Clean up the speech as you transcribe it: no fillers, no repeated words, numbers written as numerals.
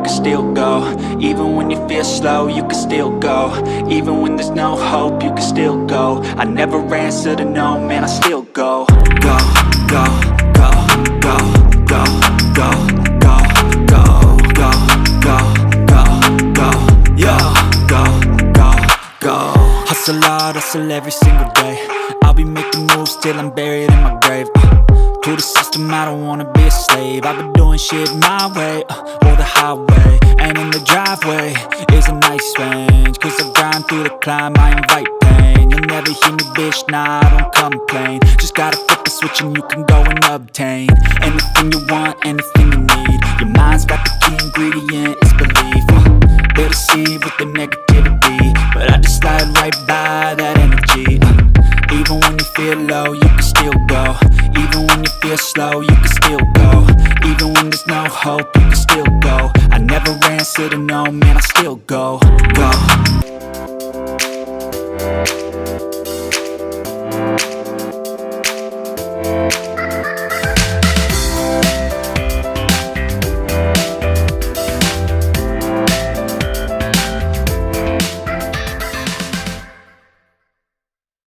can still go. Even when you feel slow, you can still go. Even when there's no hope, you can still go. I never answer to no, man, I still go. Go, go, go, go, go, go, go, go, go, go, go, go, yo, go, go, go. Hustle hard, hustle every single day. I'll be making moves till I'm buried in my grave. To the system, I don't wanna be a slave. I've been doing shit my way, or the highway. And in the driveway is a nice range, cause I grind through the climb, I invite pain. You'll never hear me, bitch, nah, I don't complain. Just gotta flip the switch and you can go and obtain anything you want, anything you need. Your mind's got the key ingredient, it's belief. They deceive with the negativity, but I just slide right by that energy. Even when you feel low, you can still go. Even when you feel slow, you can still go. Even when there's no hope, you can still go. I never answer to no, man, I still go. Go.